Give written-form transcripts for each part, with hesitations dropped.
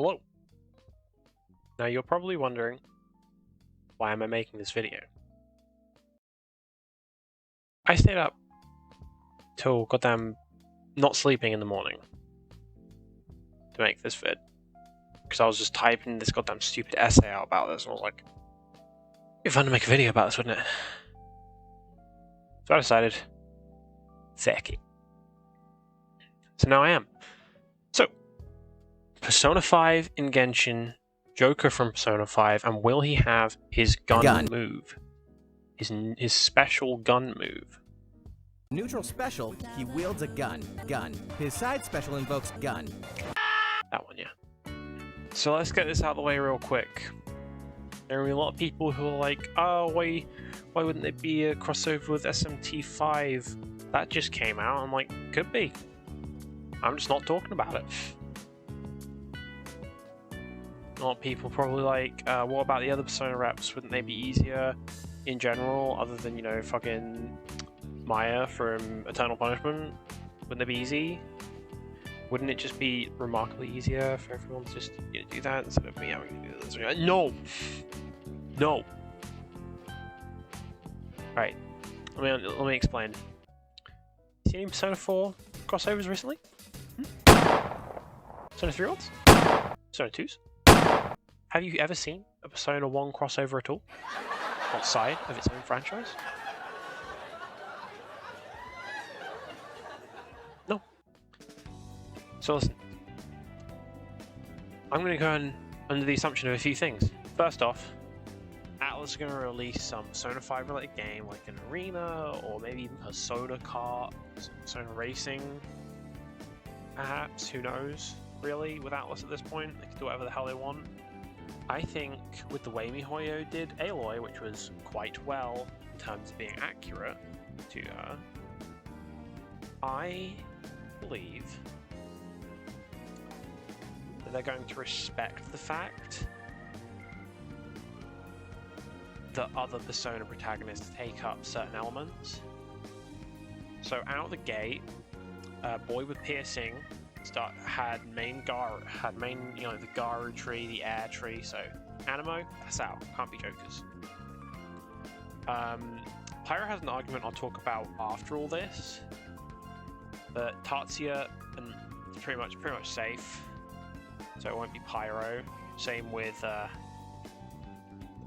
Hello. Now you're probably wondering, why am I making this video? I stayed up till goddamn not sleeping in the morning to make this vid. Because I was just typing this goddamn stupid essay out about this and I was like, it'd be fun to make a video about this, wouldn't it? So I decided, fuck it. So now I am. So, Persona 5 in Genshin, Joker from Persona 5, and will he have his gun move? His special gun move. Neutral special, he wields a gun. His side special invokes gun. That one, yeah. So let's get this out of the way real quick. There are a lot of people who are like, oh, why wouldn't there be a crossover with SMT5? That just came out. I'm like, could be. I'm just not talking about it. A lot of people probably like, what about the other Persona reps? Wouldn't they be easier in general, other than, you know, fucking Maya from Eternal Punishment? Wouldn't they be easy? Wouldn't it just be remarkably easier for everyone to just, you know, do that instead of me having to do this? No! No! Alright, let me explain. Seen any Persona 4 crossovers recently? Persona 3 odds? Persona 2s? Have you ever seen a Persona 1 crossover at all? Outside of its own franchise? No. So listen. I'm going to go under the assumption of a few things. First off, Atlas is going to release some Persona 5 related game like an arena, or maybe even Persona Kart, Persona Racing. Perhaps, who knows, really, with Atlas at this point. They can do whatever the hell they want. I think with the way MiHoYo did Aloy, which was quite well in terms of being accurate to her, I believe that they're going to respect the fact that other Persona protagonists take up certain elements. So out the gate, Boy with Piercing had main, you know, the Garu tree, the air tree, so Animo, that's out, can't be Jokers. Pyro has an argument I'll talk about after all this, but Tatsuya and pretty much safe, so it won't be Pyro. Same with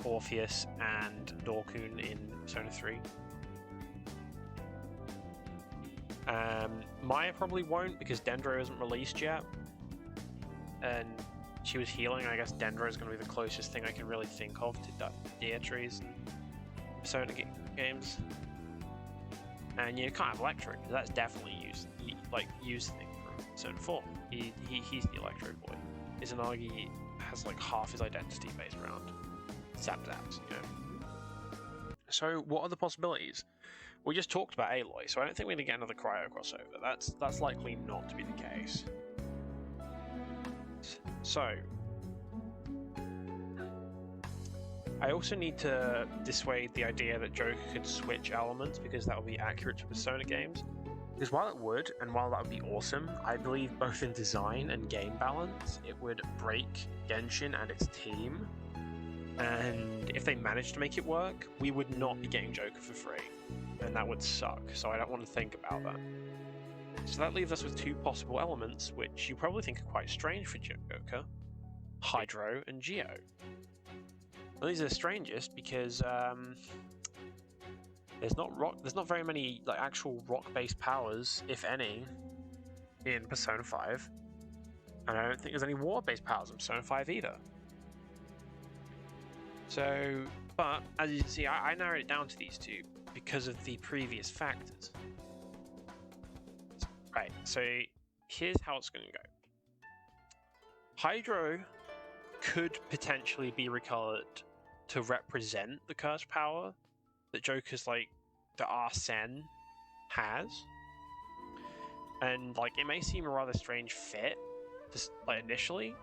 Orpheus and Dorkun in Persona 3. Maya probably won't because Dendro isn't released yet, and she was healing. I guess Dendro is going to be the closest thing I can really think of to deer trees and Persona games. And you can't have Electro because that's definitely used thing from Persona 4. He's the Electro boy. Izanagi has like half his identity based around Zapzaps, you know. So what are the possibilities? We just talked about Aloy, so I don't think we're going to get another Cryo crossover. That's likely not to be the case. So, I also need to dissuade the idea that Joker could switch elements, because that would be accurate to Persona games. Because while it would, and while that would be awesome, I believe both in design and game balance, it would break Genshin and its team. And if they managed to make it work, we would not be getting Joker for free. And that would suck, so I don't want to think about that. So that leaves us with two possible elements, which you probably think are quite strange for Joker: Hydro and Geo. Well, these are the strangest because there's not very many like actual rock-based powers, if any, in Persona 5, and I don't think there's any water-based powers in Persona 5 either. So, but as you can see, I narrowed it down to these two because of the previous factors. Right, so here's how it's going to go. Hydro could potentially be recolored to represent the cursed power that Joker's, like, the Arsene has. And, like, it may seem a rather strange fit, just, like, initially.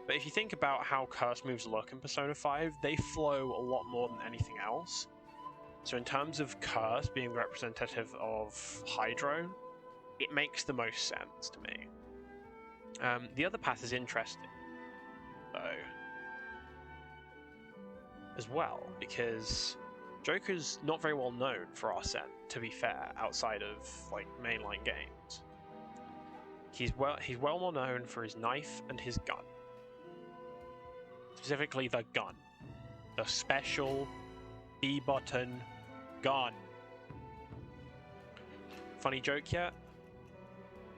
But if you think about how curse moves look in Persona 5, they flow a lot more than anything else. So in terms of curse being representative of Hydro, it makes the most sense to me. The other path is interesting, though, as well, because Joker's not very well known for Arsene, to be fair, outside of like mainline games. He's well known for his knife and his gun. Specifically the gun. The special B-button gun. Funny joke yet?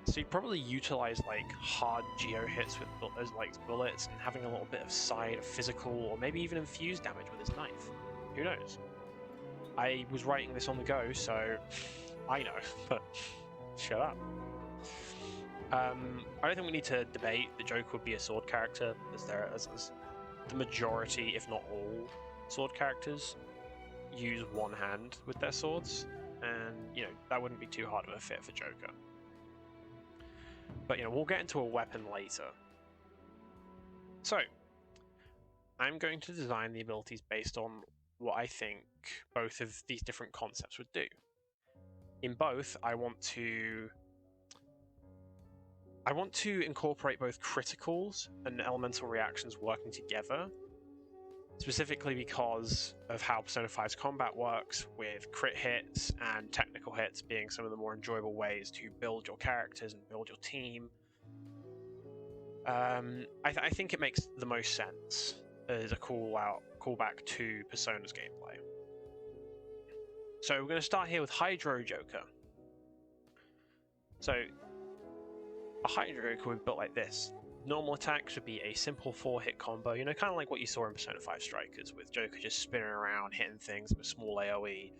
So he'd probably utilize like hard geo hits with bullets and having a little bit of side physical or maybe even infused damage with his knife. Who knows? I was writing this on the go, so I know, but shut up. I don't think we need to debate that Joker would be a sword character, as the majority, if not all, sword characters use one hand with their swords, and that wouldn't be too hard of a fit for Joker. But we'll get into a weapon later. So, I'm going to design the abilities based on what I think both of these different concepts would do. In both, I want to incorporate both criticals and elemental reactions working together, specifically because of how Persona 5's combat works, with crit hits and technical hits being some of the more enjoyable ways to build your characters and build your team. I think it makes the most sense as a callback to Persona's gameplay. So we're going to start here with Hydro Joker. So a Hydro Joker would be built like this. Normal attacks would be a simple 4-hit combo, kind of like what you saw in Persona 5 Strikers, with Joker just spinning around, hitting things with a small AoE,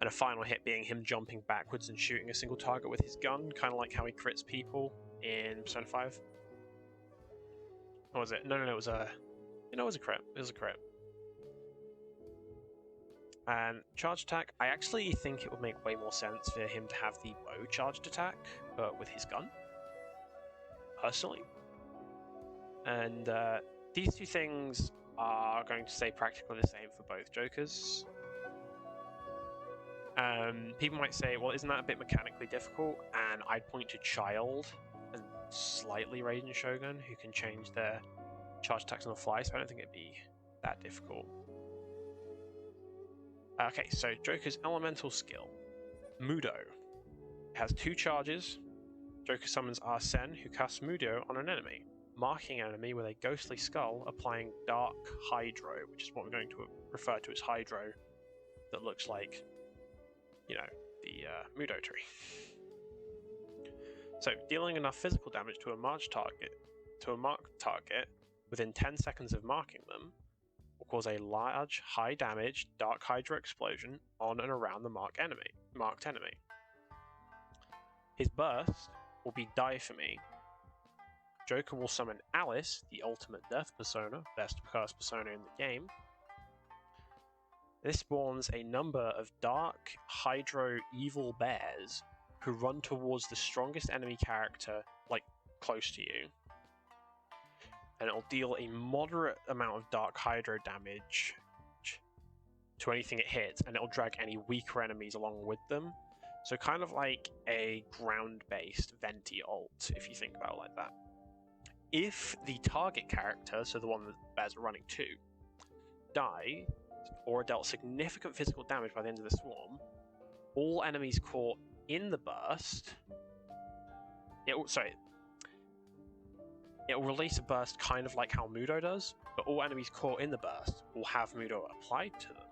and a final hit being him jumping backwards and shooting a single target with his gun, kind of like how he crits people in Persona 5. What was it? No, it was a... it was a crit. It was a crit. And charge attack, I actually think it would make way more sense for him to have the bow charged attack, but with his gun. Personally. And these two things are going to stay practically the same for both Jokers. People might say, well, isn't that a bit mechanically difficult? And I'd point to Child and slightly Raiden Shogun, who can change their charge attacks on the fly, so I don't think it'd be that difficult. Okay, so Joker's elemental skill. Mudo. It has 2 charges. Joker summons Arsene, who casts Mudo on an enemy, marking an enemy with a ghostly skull, applying Dark Hydro, which is what we're going to refer to as Hydro, that looks like, the Mudo tree. So, dealing enough physical damage to a marked target within 10 seconds of marking them will cause a large, high-damage Dark Hydro explosion on and around the marked enemy. His burst will be Diaphomy. Joker will summon Alice, the ultimate death persona, best cursed persona in the game. This spawns a number of dark, hydro, evil bears who run towards the strongest enemy character, close to you. And it'll deal a moderate amount of dark hydro damage to anything it hits, and it'll drag any weaker enemies along with them. So kind of like a ground-based Venti ult, if you think about it like that. If the target character, so the one that bears are running to, die, or are dealt significant physical damage by the end of the swarm, all enemies caught in the burst... It will release a burst kind of like how Mudo does, but all enemies caught in the burst will have Mudo applied to them.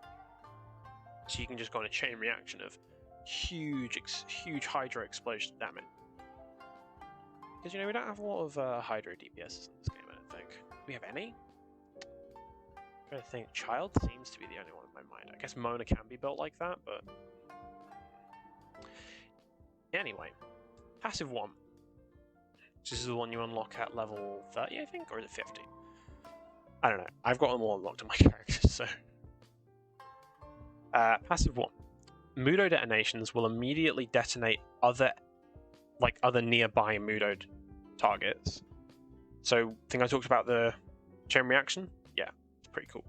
So you can just go on a chain reaction of huge Hydro explosion damage. Because, we don't have a lot of Hydro DPSs in this game, I don't think. Do we have any? I'm trying to think. Child seems to be the only one in my mind. I guess Mona can be built like that, but... Anyway. Passive 1. This is the one you unlock at level 30, I think? Or is it 50? I don't know. I've got them all unlocked on my characters, so... Passive 1. Mudo detonations will immediately detonate other nearby Mudo targets. So, I think I talked about the chain reaction? Yeah, it's pretty cool.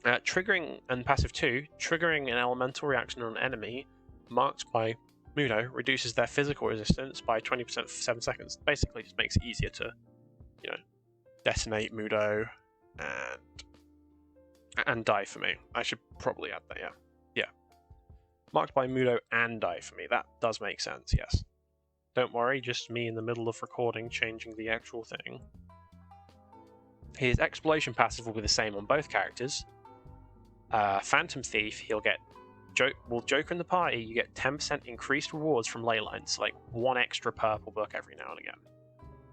Triggering, and passive 2, triggering an elemental reaction on an enemy marked by Mudo reduces their physical resistance by 20% for 7 seconds. Basically, just makes it easier to, detonate Mudo and die for me. I should probably add that, yeah. Yeah. Marked by Mudo and die for me. That does make sense, yes. Don't worry, just me in the middle of recording changing the actual thing. His exploration passive will be the same on both characters. Phantom Thief, he'll get Joker in the party, you get 10% increased rewards from ley lines, like 1 extra purple book every now and again.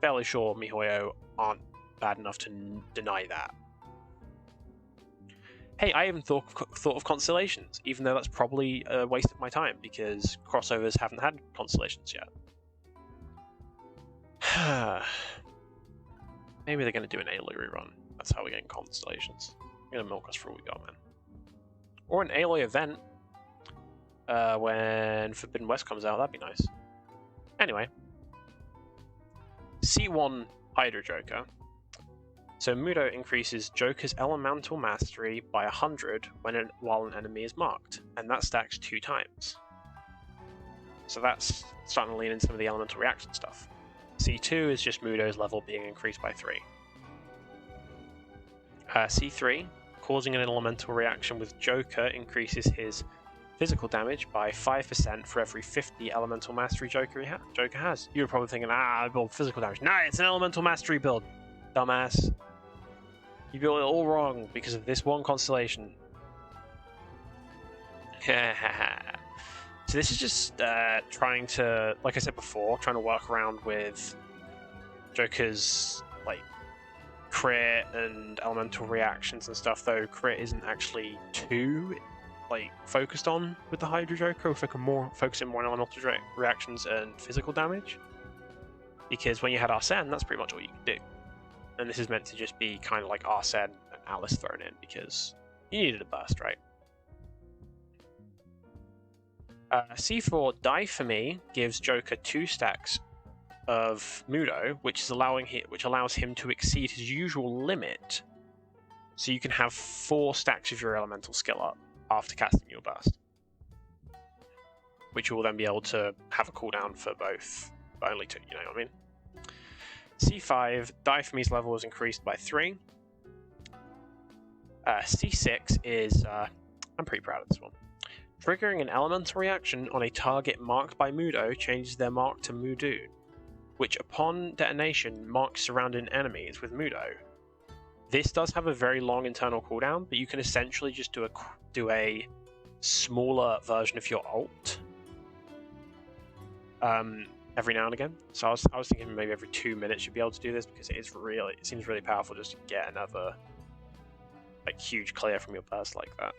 Fairly sure MiHoYo aren't bad enough to deny that. Hey, I even thought of constellations, even though that's probably a waste of my time, because crossovers haven't had constellations yet. Maybe they're going to do an Aloy rerun. That's how we're getting constellations. They're going to milk us for all we got, man. Or an Aloy event. When Forbidden West comes out, that'd be nice. Anyway. C1 Hydra Joker. So Mudo increases Joker's elemental mastery by 100 while an enemy is marked. And that stacks 2 times. So that's starting to lean into some of the elemental reaction stuff. C2 is just Mudo's level being increased by 3. C3, causing an elemental reaction with Joker increases his physical damage by 5% for every 50 elemental mastery Joker has. You were probably thinking, I build physical damage. Nah, it's an elemental mastery build, dumbass. You built it all wrong because of this one constellation. So this is just trying to, like I said before, trying to work around with Joker's crit and elemental reactions and stuff, though crit isn't actually too focused on with the Hydra Joker. We're focusing more on elemental reactions and physical damage. Because when you had Arsene, that's pretty much all you can do. And this is meant to just be kind of like Arsene and Alice thrown in because you needed a burst, right? C4 Die For Me gives Joker 2 stacks of Mudo, which allows him to exceed his usual limit. So you can have 4 stacks of your elemental skill up after casting your burst, which you will then be able to have a cooldown for both, but only 2. You know what I mean? C5 Die For Me's level is increased by 3. C6 is I'm pretty proud of this one. Triggering an elemental reaction on a target marked by Mudo changes their mark to Mudo, which upon detonation marks surrounding enemies with Mudo. This does have a very long internal cooldown, but you can essentially just do a smaller version of your ult every now and again. So I was thinking maybe every 2 minutes you'd be able to do this, because it seems really powerful just to get another huge clear from your burst like that.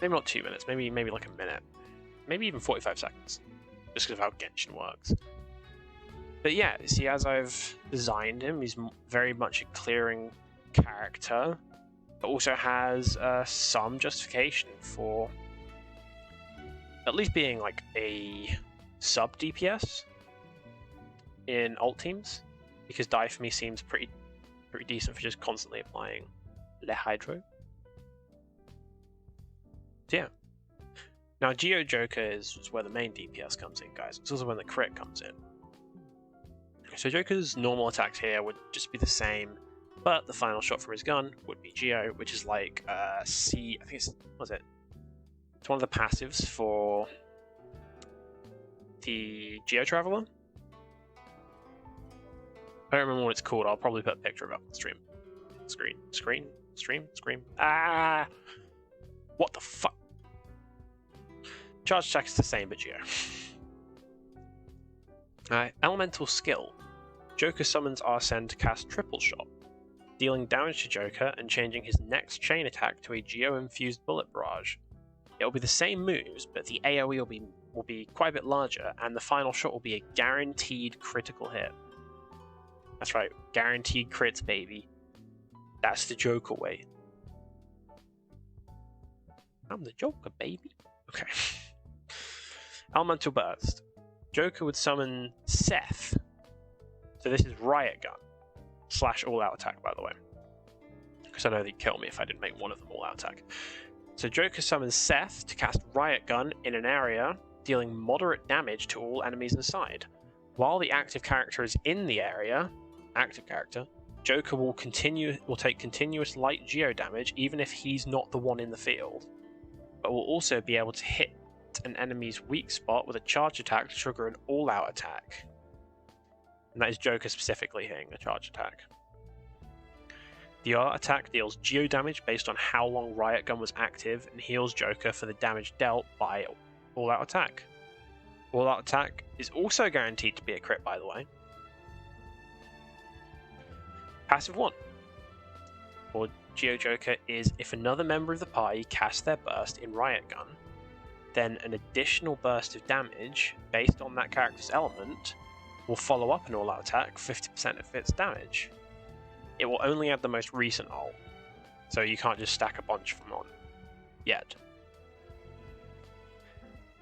Maybe not 2 minutes, maybe like a minute. Maybe even 45 seconds. Just because of how Genshin works. But yeah, see, as I've designed him, he's very much a clearing character, but also has some justification for at least being a sub DPS in ult teams, because Die For Me seems pretty decent for just constantly applying Le Hydro. So yeah. Now Geo Joker is where the main DPS comes in, guys. It's also when the crit comes in. So Joker's normal attacks here would just be the same, but the final shot from his gun would be Geo, which is I think it's, what is it? It's one of the passives for the Geo Traveler. I don't remember what it's called. I'll probably put a picture of it up on the stream. Stream. Ah! What the fuck? Charge attack is the same, but Geo. Alright, Elemental Skill. Joker summons Arsene to cast Triple Shot, dealing damage to Joker and changing his next chain attack to a Geo-infused bullet barrage. It will be the same moves, but the AoE will be quite a bit larger, and the final shot will be a guaranteed critical hit. That's right, guaranteed crits, baby. That's the Joker way. I'm the Joker, baby. Okay. Elemental Burst. Joker would summon Seth. So this is Riot Gun. / all-out attack, by the way. Because I know they'd kill me if I didn't make one of them all-out attack. So Joker summons Seth to cast Riot Gun in an area, dealing moderate damage to all enemies inside. While the active character is in the area, Joker will take continuous light geo damage even if he's not the one in the field, but will also be able to hit an enemy's weak spot with a charge attack to trigger an all-out attack. And that is Joker specifically hitting a charge attack. The all-out attack deals geo damage based on how long Riot Gun was active and heals Joker for the damage dealt by all-out attack. All-out attack is also guaranteed to be a crit, by the way. Passive 1 for Geo Joker is if another member of the party casts their burst in Riot Gun, then an additional burst of damage based on that character's element will follow up an all-out attack 50% of its damage. It will only add the most recent ult, so you can't just stack a bunch of them on yet.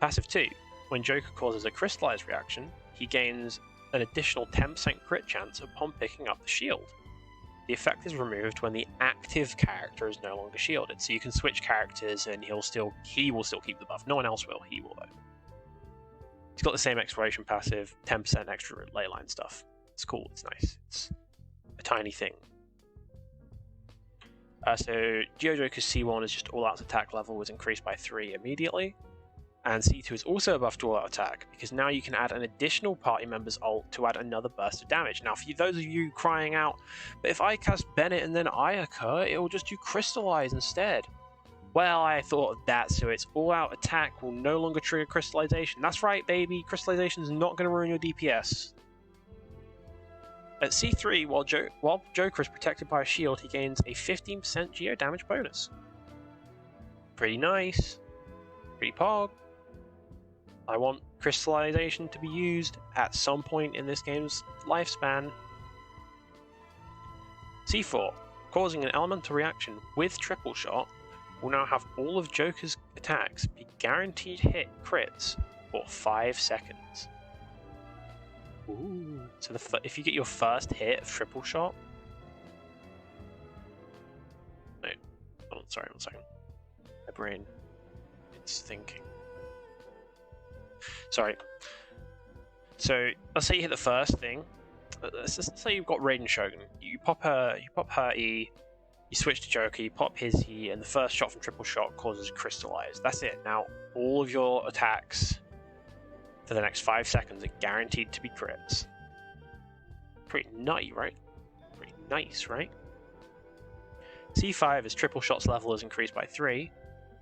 Passive 2. When Joker causes a crystallized reaction, he gains an additional 10% crit chance upon picking up the shield. The effect is removed when the active character is no longer shielded, so you can switch characters and he will still keep the buff. No one else will, he will though. He's got the same exploration passive, 10% extra leyline stuff. It's cool, it's nice, it's a tiny thing. So GeoJoker's C1 is just all-out attack level was increased by 3 immediately, and C2 is also buffed to all-out attack, because now you can add an additional party member's ult to add another burst of damage. Now, for those of you crying out, but if I cast Bennett and then Ayaka, it will just do Crystallize instead. Well, I thought of that, so its all-out attack will no longer trigger Crystallization. That's right, baby, Crystallization is not going to ruin your DPS. At C3, while Joker is protected by a shield, he gains a 15% geo damage bonus. Pretty nice. Pretty pog. I want Crystallization to be used at some point in this game's lifespan. C4, causing an elemental reaction with triple shot, will now have all of Joker's attacks be guaranteed hit crits for 5 seconds. Ooh. So if you get your first hit of triple shot... No. Hold on, sorry, 1 second. My brain... it's thinking. Sorry. So, let's say you hit the first thing. Let's say you've got Raiden Shogun. You pop her E, you switch to Joker, you pop his E, and the first shot from triple shot causes Crystallize. That's it. Now, all of your attacks for the next 5 seconds are guaranteed to be crits. Pretty nutty, right? Pretty nice, right? C5 is triple shot's level is increased by 3.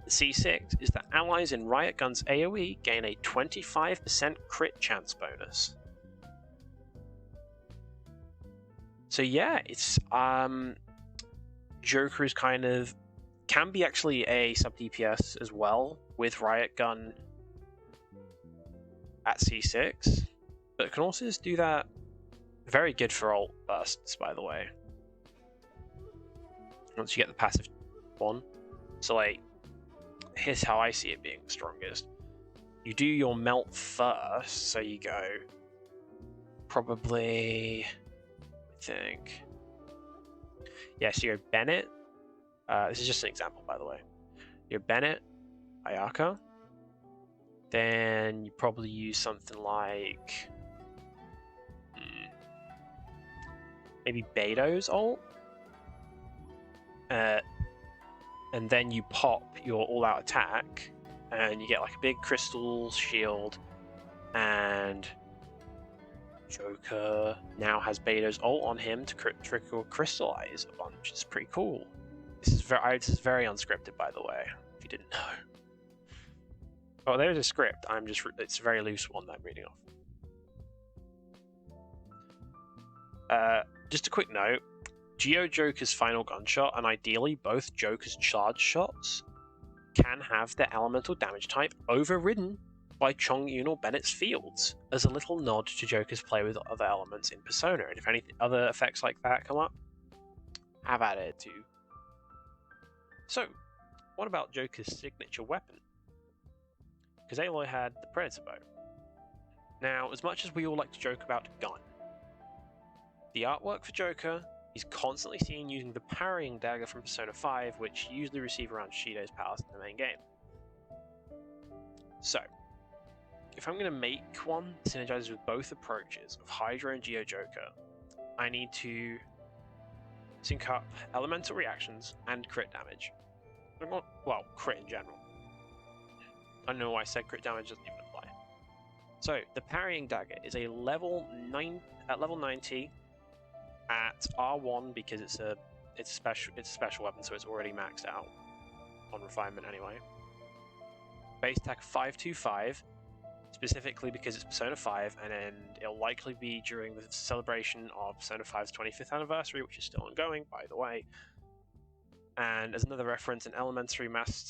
The C6 is that allies in Riot Gun's AoE gain a 25% crit chance bonus. So yeah, it's Joker is kind of can be actually a sub DPS as well with Riot Gun at C6, but it can also just do that. Very good for ult bursts, by the way. Once you get the passive one. So like, here's how I see it being the strongest. You do your melt first, so you go probably, I think, yeah, so you go Bennett. This is just an example, by the way. You're Bennett, Ayaka. Then you probably use something like maybe Beto's ult. And then you pop your all-out attack, and you get like a big crystal shield, and Joker now has Beto's ult on him to trigger Crystallize a bunch. It's pretty cool. This is very unscripted, by the way, if you didn't know. Oh, there's a script. It's a very loose one that I'm reading off. Just a quick note. Geo Joker's final gunshot, and ideally both Joker's charge shots, can have their elemental damage type overridden by Chongyun or Bennett's fields, as a little nod to Joker's play with other elements in Persona, and if any other effects like that come up, have at it too. So, what about Joker's signature weapon? Because Aloy had the Predator Bow. Now, as much as we all like to joke about Gun, the artwork for Joker is constantly seen using the parrying dagger from Persona 5, which you usually receive around Shido's Palace in the main game. So, if I'm going to make one that synergizes with both approaches of Hydra and Geojoker, I need to sync up elemental reactions and crit damage. Well, crit in general. I don't know why I said crit damage doesn't even apply. So the parrying dagger is a level 90 at R1 because it's a special weapon, so it's already maxed out on refinement anyway. Base attack 525, specifically because it's Persona 5, and it'll likely be during the celebration of Persona 5's 25th anniversary, which is still ongoing, by the way. And as another reference, an elemental mastery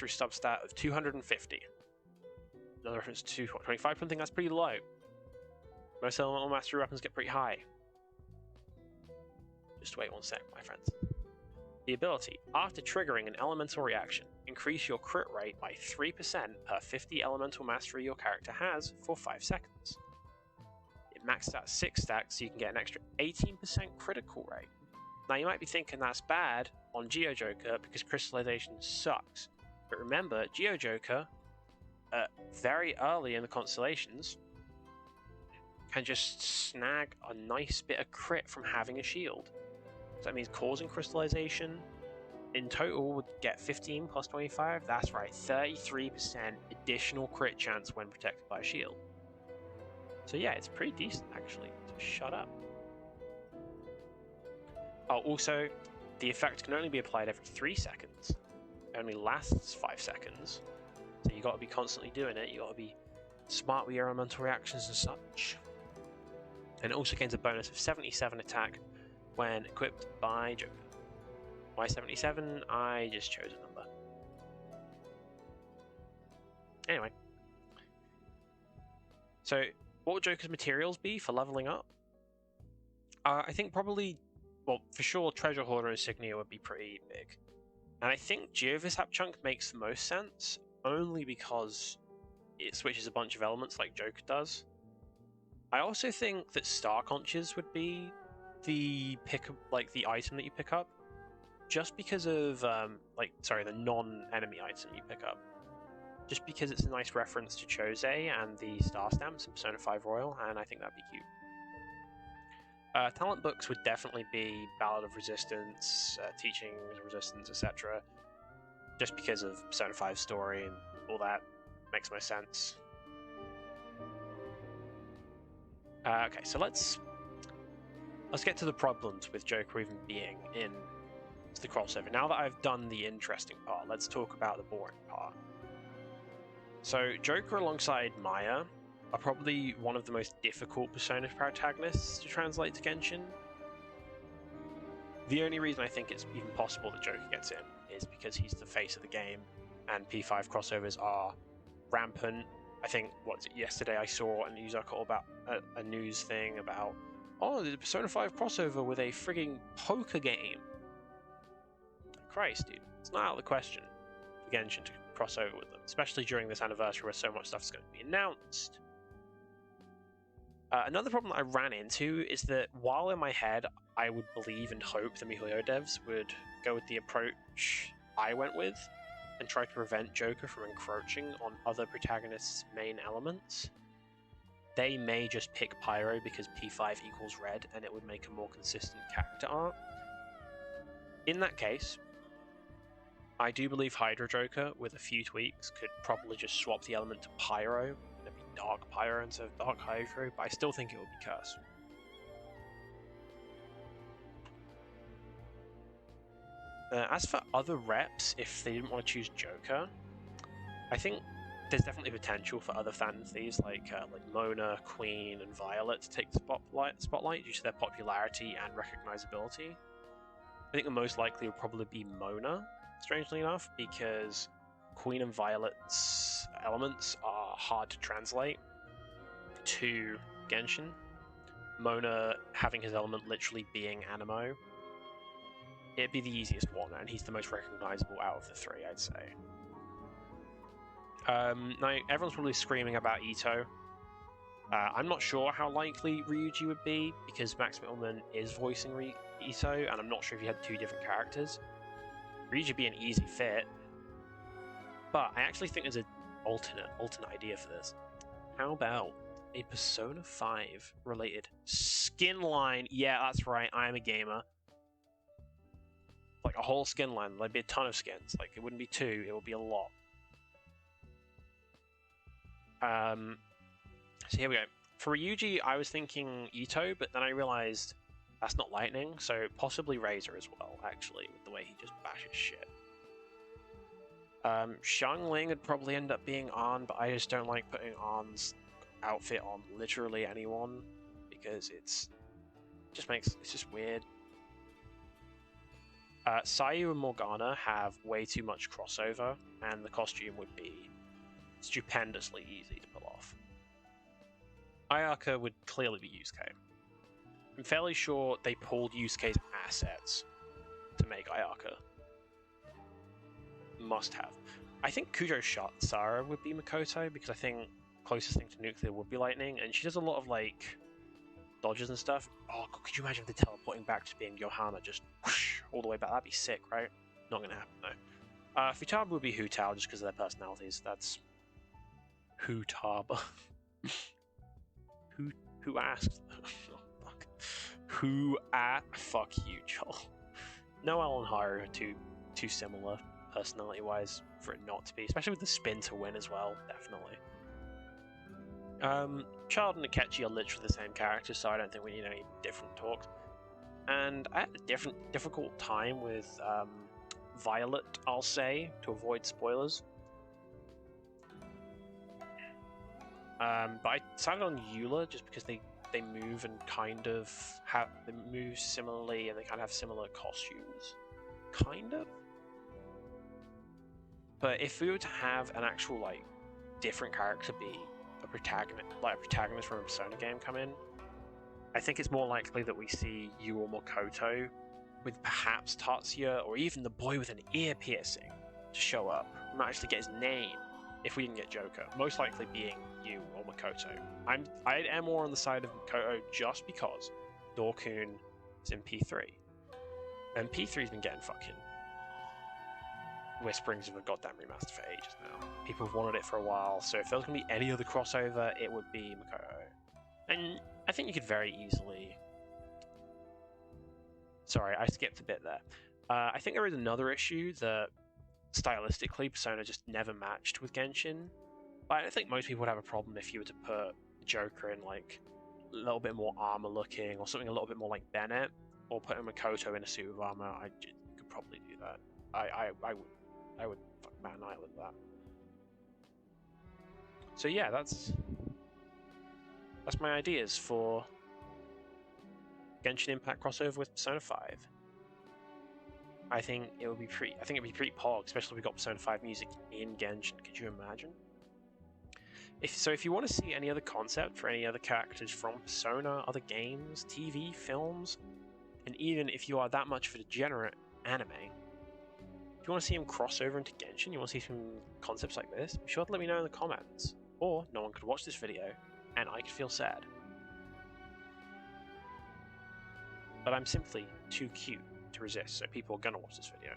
substat of 250. Another reference to 25 something, that's pretty low. Most elemental mastery weapons get pretty high. Just wait one sec, my friends. The ability, after triggering an elemental reaction, increase your crit rate by 3% per 50 elemental mastery your character has for 5 seconds. It maxes out 6 stacks, so you can get an extra 18% critical rate. Now you might be thinking that's bad on Geojoker because crystallization sucks. But remember, Geojoker, very early in the constellations, can just snag a nice bit of crit from having a shield. So that means causing crystallization in total would get 15 plus 25. That's right, 33% additional crit chance when protected by a shield. So yeah, it's pretty decent actually. So shut up. Oh, also, the effect can only be applied every 3 seconds. It only lasts 5 seconds. So you got to be constantly doing it. You got to be smart with your elemental reactions and such. And it also gains a bonus of 77 attack when equipped by Joker. Why 77? I just chose a number. Anyway. So, what would Joker's materials be for leveling up? I think probably, well, for sure, Treasure Hoarder Insignia would be pretty big. And I think Geovisap Chunk makes the most sense, only because it switches a bunch of elements like Joker does. I also think that Star Conches would be the item that you pick up, just because of the non-enemy item you pick up. Just because it's a nice reference to Chose and the Star Stamps in Persona 5 Royal, and I think that'd be cute. Talent books would definitely be Ballad of Resistance, Teaching Resistance, etc. Just because of Persona 5 story and all that. Makes most sense. Okay, so let's get to the problems with Joker even being in the crossover. Now that I've done the interesting part, let's talk about the boring part. So Joker alongside Maya are probably one of the most difficult Persona protagonists to translate to Genshin. The only reason I think it's even possible that Joker gets in is because he's the face of the game, and P5 crossovers are rampant. I think, yesterday I saw a news article about a news thing about, oh, there's a Persona 5 crossover with a frigging poker game. Christ, dude. It's not out of the question for Genshin to cross over with them, especially during this anniversary where so much stuff is going to be announced. Another problem that I ran into is that while in my head I would believe and hope the MiHoYo devs would go with the approach I went with and try to prevent Joker from encroaching on other protagonists' main elements, they may just pick Pyro because P5 equals red and it would make a more consistent character art. In that case, I do believe Hydra Joker, with a few tweaks, could probably just swap the element to Pyro. It'd be Dark Pyro instead of Dark Hydra, but I still think it would be Curse. As for other reps, if they didn't want to choose Joker, I think there's definitely potential for other Phantom Thieves like Mona, Queen, and Violet to take the spotlight due to their popularity and recognizability. I think the most likely would probably be Mona, strangely enough, because Queen and Violet's elements are hard to translate to Genshin. Mona having his element literally being Anemo, it'd be the easiest one, and he's the most recognizable out of the three, I'd say. Now, everyone's probably screaming about Ito. I'm not sure how likely Ryuji would be, because Max Mittelman is voicing Ito, and I'm not sure if he had two different characters. Ryuji would be an easy fit, but I actually think there's alternate idea for this. How about a Persona 5 related skin line? Yeah, that's right. I am a gamer. Like a whole skin line. There'd be a ton of skins. Like it wouldn't be 2. It would be a lot. So here we go. For Ryuji, I was thinking Ito, but then I realized that's not lightning, so possibly Razor as well, actually, with the way he just bashes shit. Xiangling would probably end up being An, but I just don't like putting An's outfit on literally anyone, because it's just weird. Sayu and Morgana have way too much crossover, and the costume would be stupendously easy to pull off. Ayaka would clearly be Yusuke. I'm fairly sure they pulled Yusuke's assets to make Ayaka. Must have. I think Kujo Sara would be Makoto, because I think closest thing to nuclear would be lightning, and she does a lot of like dodges and stuff. Oh, God, could you imagine if they're teleporting back to being Johanna, just whoosh, all the way back? That'd be sick, right? Not gonna happen though. Futaba would be Hutao just because of their personalities. That's Hutaba. Who asked? Oh, fuck. Fuck you, Joel. Noelle and Haru are too similar personality-wise for it not to be, especially with the spin to win as well. Definitely. Child and Akechi are literally the same characters, so I don't think we need any different talks. And I had a difficult time with Violet, I'll say, to avoid spoilers. But I decided on Eula just because they move and kind of they move similarly, and they kind of have similar costumes, kind of. But if we were to have an actual like different character be a protagonist from a Persona game come in, I think it's more likely that we see Yu or Makoto with perhaps Tatsuya or even the boy with an ear piercing to show up. We might actually get his name if we didn't get Joker. Most likely being Yu or Makoto. I am more on the side of Makoto just because Dorkun is in P3. And P3's been getting fucking whisperings of a goddamn remaster for ages now. People have wanted it for a while, so if there was going to be any other crossover, it would be Makoto. And I think you could very easily... Sorry, I skipped a bit there. I think there is another issue that stylistically Persona just never matched with Genshin. But I think most people would have a problem if you were to put Joker in like a little bit more armor looking, or something a little bit more like Bennett, or put Makoto in a suit of armor. You could probably do that. I would fucking bat an eye with that. So yeah, that's my ideas for Genshin Impact crossover with Persona 5. I think it'd be pretty pog, especially if we got Persona 5 music in Genshin. Could you imagine? If you want to see any other concept for any other characters from Persona, other games, TV, films, and even if you are that much of a degenerate anime, if you want to see him cross over into Genshin, you want to see some concepts like this, be sure to let me know in the comments. Or no one could watch this video, and I could feel sad. But I'm simply too cute to resist, so people are gonna watch this video.